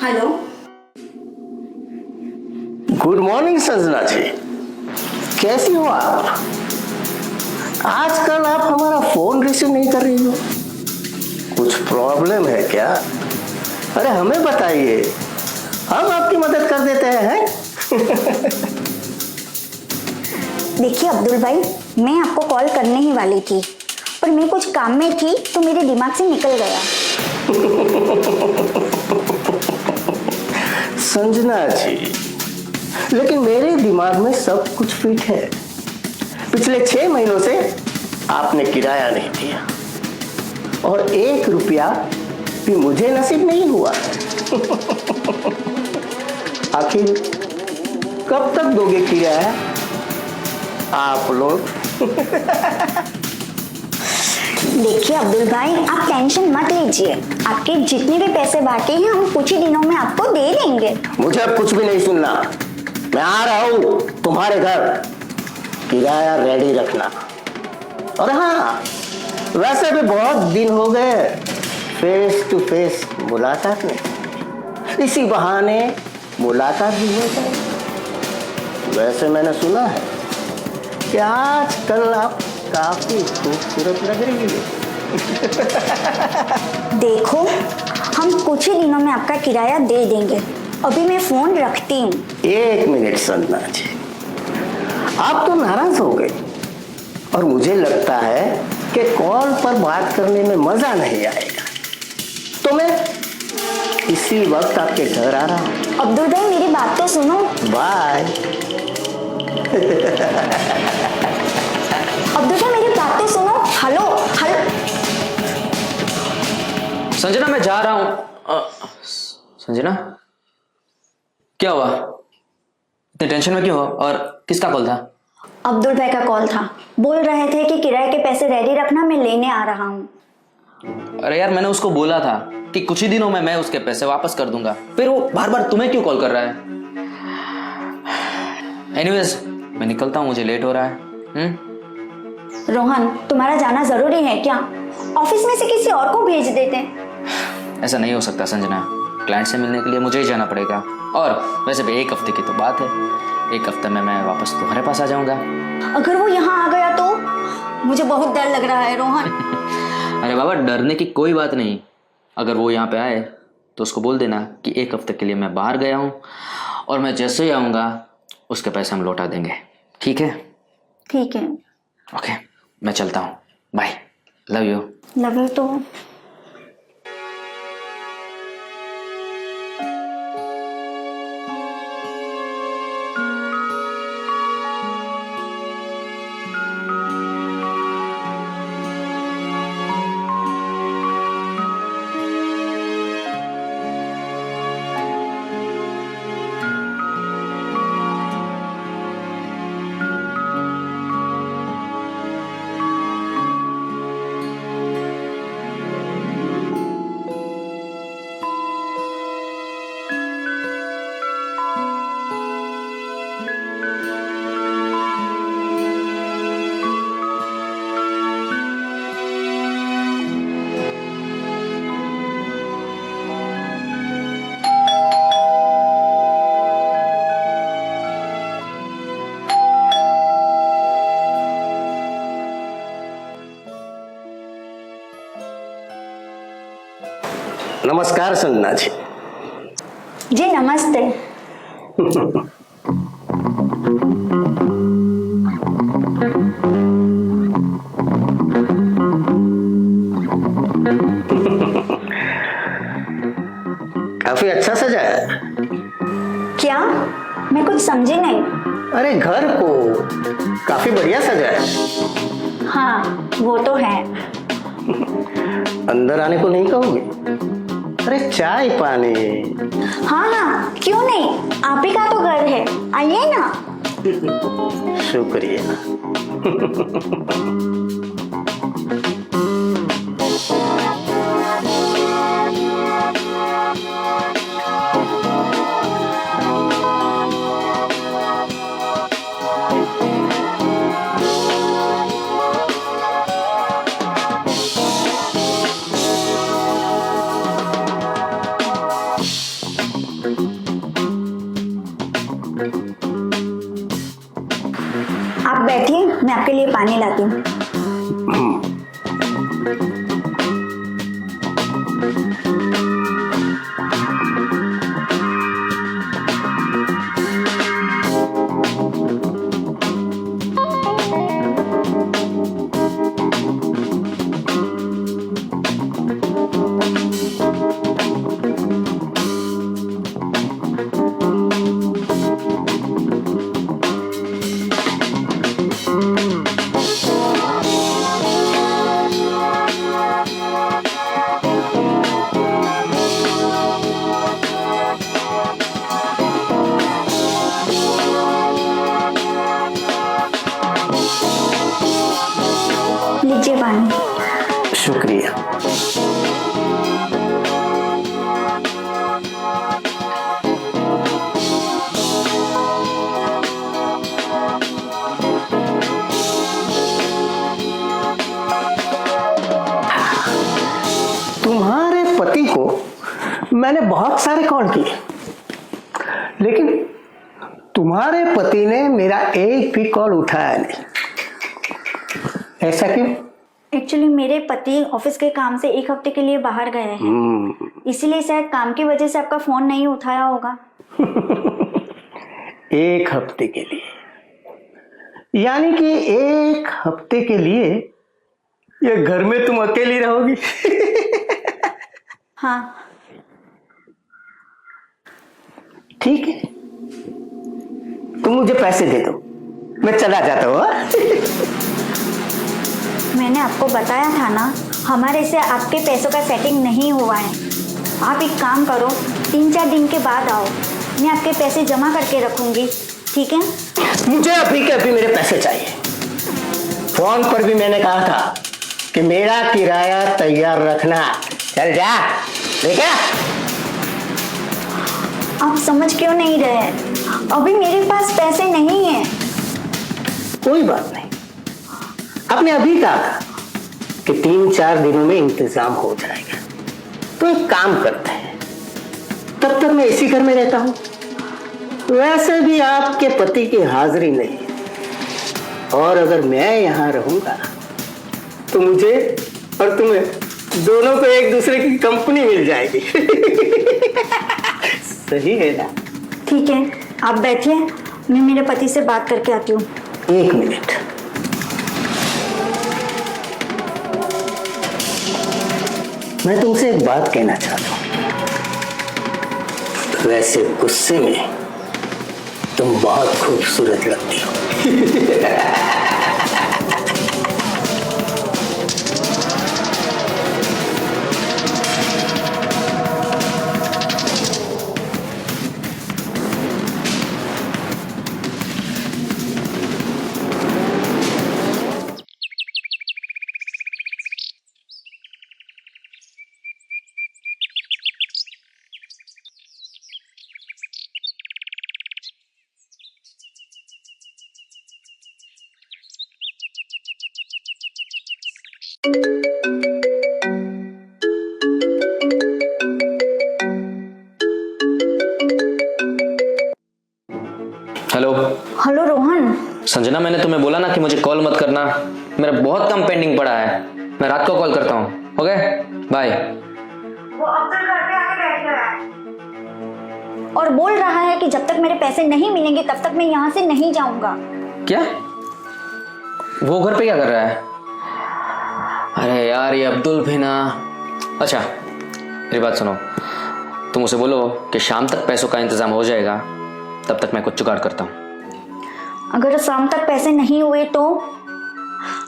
Hello. Good morning Sanjana ji, कैसी हो आप? आजकल आप हमारा फोन रिसीव नहीं कर रही हो, कुछ प्रॉब्लम है क्या? अरे हमें बताइए, हम आपकी मदद कर देते हैं। देखिए अब्दुल भाई, मैं आपको कॉल करने ही वाली थी, पर मैं कुछ काम में थी तो मेरे दिमाग से निकल गया। संजना जी, लेकिन मेरे दिमाग में सब कुछ फिट है। पिछले 6 महीनों से आपने किराया नहीं दिया और 1 रुपया भी मुझे नसीब नहीं हुआ। आखिर कब तक दोगे किराया आप लोग? देखिए अब्दुल भाई, आप टेंशन मत लीजिए, आपके जितने भी पैसे बाकी हैं हम कुछ ही दिनों में आपको दे देंगे। मुझे अब कुछ भी नहीं सुनना, मैं आ रहा हूं तुम्हारे घर, किराया रेडी रखना। और हाँ, वैसे भी बहुत दिन हो गए फेस टू फेस मुलाकात नहीं, इसी बहाने मुलाकात भी हो जाए। वैसे मैंने सुना है कि आजकल आप काफी खूबसूरत लग रही है। देखो, हम कुछ ही दिनों में आपका किराया दे देंगे। अभी मैं फोन रखती हूँ। 1 मिनट संजना जी, आप तो नाराज हो गए और मुझे लगता है कि कॉल पर बात करने में मजा नहीं आएगा, तो मैं इसी वक्त आपके घर आ रहा हूँ। अब्दुल भाई मेरी बात तो सुनो। बाय। अब्दुल भाई मेरी बात तो सुनो। Hello hello. संजना मैं जा रहा हूं। संजना क्या हुआ? इतने टेंशन में क्यों हो और किसका कॉल था? अब्दुल भाई का कॉल था, बोल रहे थे कि किराए के पैसे रेडी रखना, मैं लेने आ रहा हूँ। अरे यार, मैंने उसको बोला था कि कुछ ही दिनों में मैं उसके पैसे वापस कर दूंगा, फिर वो बार बार तुम्हें क्यों कॉल कर रहा है? एनीवेज, मैं निकलता हूँ, मुझे लेट हो रहा है। रोहन, तुम्हारा जाना जरूरी है क्या? ऑफिस में से किसी और को भेज देते। ऐसा नहीं हो सकता संजना, क्लाइंट से मिलने के लिए मुझे ही जाना पड़ेगा। और वैसे भी 1 हफ्ते की तो बात है, 1 हफ्ते में मैं वापस तुम्हारे पास आ जाऊंगा। अगर वो यहाँ आ गया तो? मुझे बहुत डर लग रहा है रोहन। अरे बाबा, डरने की कोई बात नहीं। अगर वो यहाँ पे आए तो उसको बोल देना कि 1 हफ्ते के लिए मैं बाहर गया हूँ और मैं जैसे ही आऊँगा उसके पैसे हम लौटा देंगे। ठीक है? ठीक है। ओके, मैं चलता हूँ। Bye, love you. Love you तो। नमस्कार संजना जी। जी नमस्ते। काफी अच्छा सजाया है। क्या? मैं कुछ समझी नहीं। अरे घर को काफी बढ़िया सजाया है। हाँ वो तो है। अंदर आने को नहीं कहोगे? अरे चाय पानी। हाँ हाँ क्यों नहीं, आप ही का तो घर है, आइए ना। शुक्रिया। मैं आपके लिए पानी लाती हूँ। लीजिए पानी। शुक्रिया। तुम्हारे पति को मैंने बहुत सारे कॉल किए, लेकिन तुम्हारे पति ने मेरा एक भी कॉल उठाया नहीं। ऐसा क्यों? एक्चुअली मेरे पति ऑफिस के काम से 1 हफ्ते के लिए बाहर गए हैं, इसीलिए शायद काम की वजह से आपका फोन नहीं उठाया होगा। 1 हफ्ते के लिए? यानी कि 1 हफ्ते के लिए ये घर में तुम अकेली रहोगी? हाँ। ठीक है, तुम मुझे पैसे दे दो, मैं चला जाता हूँ। मैंने आपको बताया था ना, हमारे से आपके पैसों का सेटिंग नहीं हुआ है। आप एक काम करो, 3-4 दिन के बाद आओ, मैं आपके पैसे जमा करके रखूंगी, ठीक है? मुझे अभी के अभी मेरे पैसे चाहिए। फोन पर भी मैंने कहा था कि मेरा किराया तैयार रखना। चल जा, ठीक है? आप समझ क्यों नहीं रहे? अभी मेरे पास पैसे नहीं हैं। कोई बात नहीं, आपने अभी कहा था कि 3-4 दिनों में इंतजाम हो जाएगा, तो एक काम करते हैं, तब तक मैं इसी घर में रहता हूँ। वैसे भी आपके पति की हाजिरी नहीं है, और अगर मैं यहाँ रहूंगा तो मुझे और तुम्हें दोनों को एक दूसरे की कंपनी मिल जाएगी। सही है ना? ठीक है, आप बैठिए, मैं मेरे पति से बात करके आती हूँ। 1 मिनट। मैं तुमसे एक बात कहना चाहता हूँ। वैसे गुस्से में तुम बहुत खूबसूरत लगती हो। हेलो। हेलो रोहन। संजना, मैंने तुम्हें बोला ना कि मुझे कॉल मत करना, मेरा बहुत काम पेंडिंग पड़ा है। मैं रात को कॉल करता हूँ। Okay, bye. वो अब्दुल घर पे आके बैठ गया है और बोल रहा है कि जब तक मेरे पैसे नहीं मिलेंगे तब तक मैं यहाँ से नहीं जाऊंगा। क्या? वो घर पे क्या कर रहा है? अरे यार, ये अब्दुल भी ना। अच्छा, मेरी बात सुनो, तुम उसे बोलो कि शाम तक पैसों का इंतजाम हो जाएगा, तब तक मैं कुछ जुगाड़ करता हूँ। अगर शाम तक पैसे नहीं हुए तो?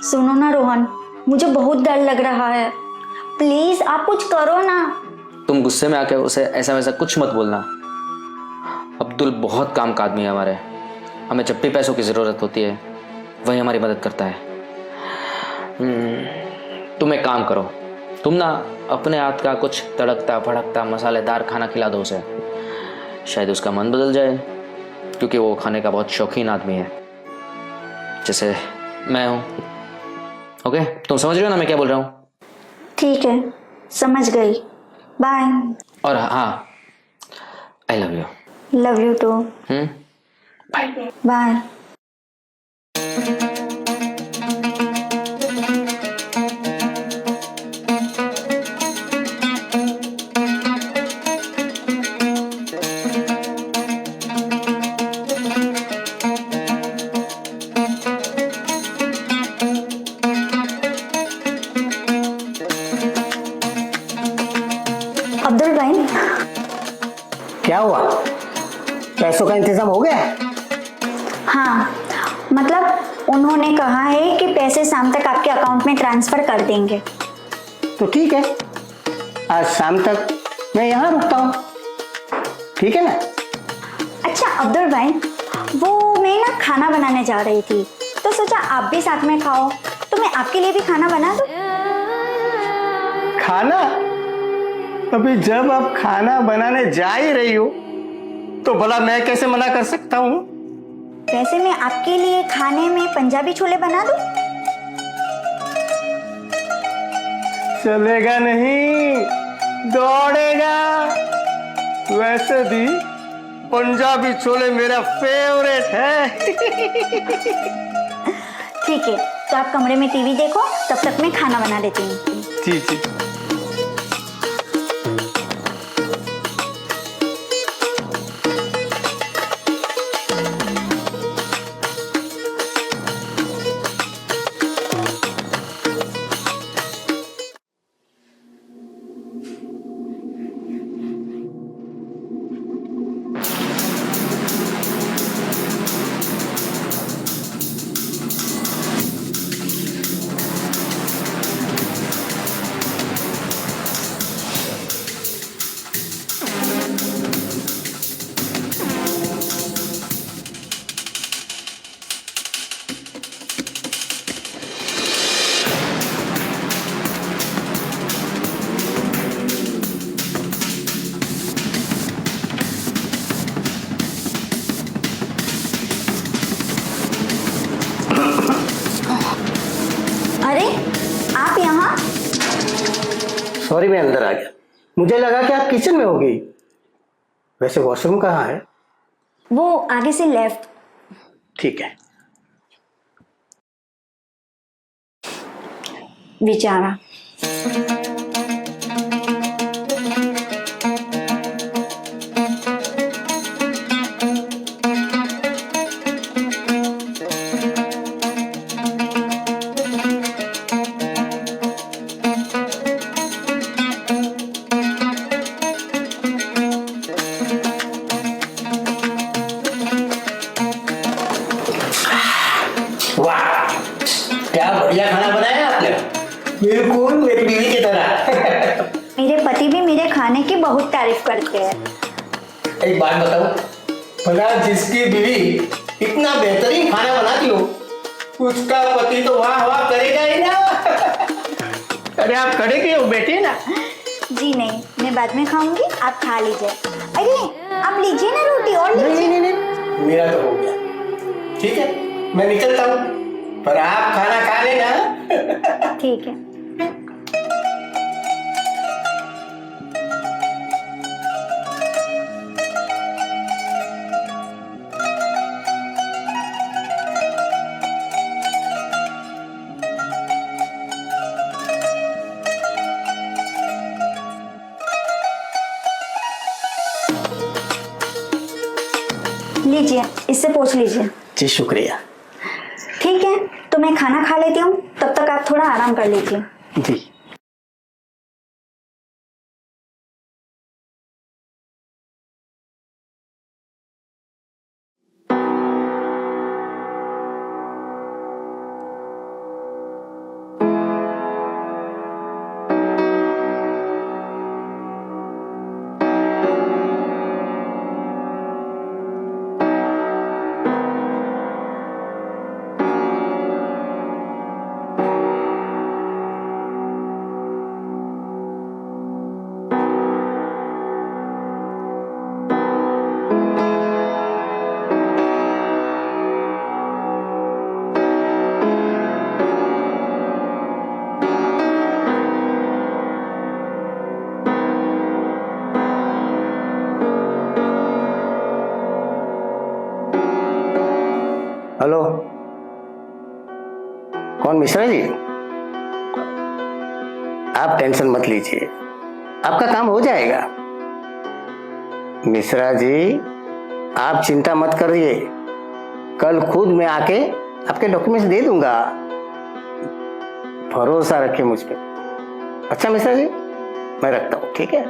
सुनो ना रोहन, मुझे बहुत डर लग रहा है, प्लीज आप कुछ करो ना। तुम गुस्से में आके उसे ऐसा वैसा कुछ मत बोलना। अब्दुल बहुत काम का आदमी है हमारे, हमें जब भी पैसों की ज़रूरत होती है वही हमारी मदद करता है। तुम एक काम करो, तुम ना अपने हाथ का कुछ तड़कता भड़कता मसालेदार खाना खिला दो उसे, शायद उसका मन बदल जाए, क्योंकि वो खाने का बहुत शौकीन आदमी है, जैसे मैं हूँ। ओके, तुम समझ रहे हो ना मैं क्या बोल रहा हूँ? ठीक है, समझ गई, बाय। और हाँ, I love you. Love you too. Bye. Bye. पैसों का इंतजाम हो गया? हाँ, मतलब उन्होंने कहा है कि पैसे शाम तक आपके अकाउंट में ट्रांसफर कर देंगे। तो ठीक है, आज शाम तक मैं यहाँ रुकता हूँ, ठीक है ना? अच्छा अब्दुल भाई, वो मैं ना खाना बनाने जा रही थी तो सोचा आप भी साथ में खाओ, तो मैं आपके लिए भी खाना बना दूं। खाना? अभी जब आप खाना बनाने जा ही रही हो तो भला मैं कैसे मना कर सकता हूँ? वैसे मैं आपके लिए खाने में पंजाबी छोले बना दूं? चलेगा नहीं, दौड़ेगा। वैसे भी पंजाबी छोले मेरा फेवरेट है। ठीक है, तो आप कमरे में टीवी देखो, तब तक मैं खाना बना देती हूँ। जी जी। अरे आप यहाँ? सॉरी, मैं अंदर आ गया। मुझे लगा कि आप किचन में होगी। वैसे वॉशरूम कहाँ है? वो आगे से लेफ्ट। ठीक है। बेचारा। वाह, क्या बढ़िया खाना बनाया आपने, बिल्कुल मेरी बीवी की तरह। मेरे पति भी मेरे खाने की बहुत तारीफ करते हैं। एक बात बताओ, भला जिसकी बीवी इतना बेहतरीन खाना बनाती हो उसका पति तो वाह वाह करेगा ही ना। अरे आप खड़े क्यों, बैठिए ना। जी नहीं, मैं बाद में खाऊंगी, आप खा लीजिए। अरे आप लीजिए ना रोटी, और लीजिए। नहीं नहीं नहीं, मेरा तो हो गया। ठीक है, मैं निकलता हूँ, पर आप खाना खा लेना। ठीक है। लीजिए, इससे पोंछ लीजिए। जी शुक्रिया। ठीक है, तो मैं खाना खा लेती हूँ, तब तक आप थोड़ा आराम कर लीजिए। जी। हेलो, कौन? मिश्रा जी? आप टेंशन मत लीजिए, आपका काम हो जाएगा। मिश्रा जी, आप चिंता मत करिए, कल खुद मैं आके आपके डॉक्यूमेंट्स दे दूंगा। भरोसा रखिए मुझ पे। अच्छा मिश्रा जी, मैं रखता हूं, ठीक है?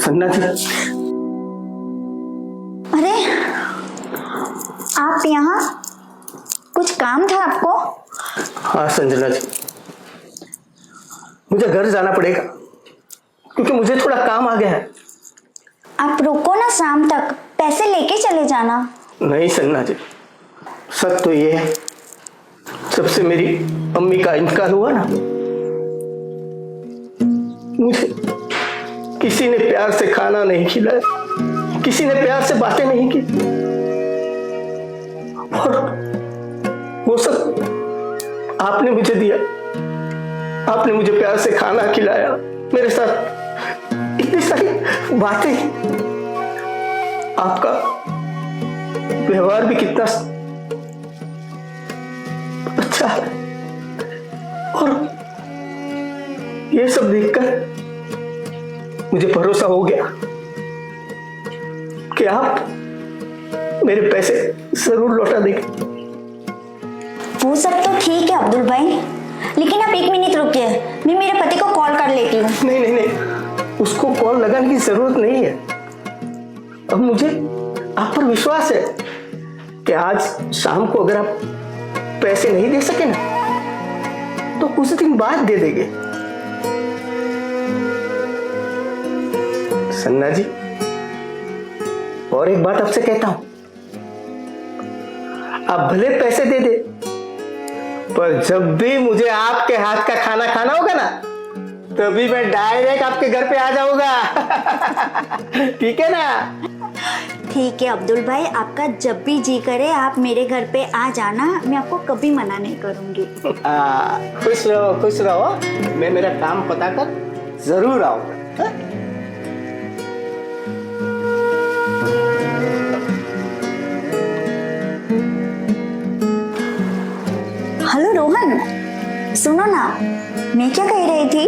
संजना जी, अरे आप यहाँ, कुछ काम था आपको? हाँ संजना जी, मुझे घर जाना पड़ेगा क्योंकि मुझे थोड़ा काम आ गया है। आप रुको ना, शाम तक पैसे लेके चले जाना। नहीं संजना जी, सच तो ये है, जब से मेरी अम्मी का इंतकाल हुआ ना, मुझे किसी ने प्यार से खाना नहीं खिलाया, किसी ने प्यार से बातें नहीं की, और वो सब आपने मुझे दिया। आपने मुझे प्यार से खाना खिलाया, मेरे साथ इतनी सारी बातें, आपका व्यवहार भी कितना अच्छा है। और ये सब देखकर मुझे भरोसा हो गया कि आप मेरे पैसे जरूर लौटा देंगे। वो सब तो ठीक है अब्दुल भाई, लेकिन आप 1 मिनट रुकिए, मैं मेरे पति को कॉल कर लेती हूँ। नहीं नहीं नहीं, उसको कॉल लगाने की जरूरत नहीं है। अब मुझे आप पर विश्वास है कि आज शाम को अगर आप पैसे नहीं दे सके ना, तो कुछ दिन बाद दे देंगे। सन्ना जी, और एक बात आपसे कहता हूं, आप भले पैसे दे दे, पर जब भी मुझे आपके हाथ का खाना खाना होगा ना, तभी मैं डायरेक्ट आपके घर पे आ जाऊंगा। ठीक है ना? ठीक है अब्दुल भाई, आपका जब भी जी करे आप मेरे घर पे आ जाना, मैं आपको कभी मना नहीं करूंगी। खुश रहो खुश रहो, मैं मेरा काम पता कर जरूर आऊंगा। हेलो रोहन, सुनो ना, मैं क्या कह रही थी,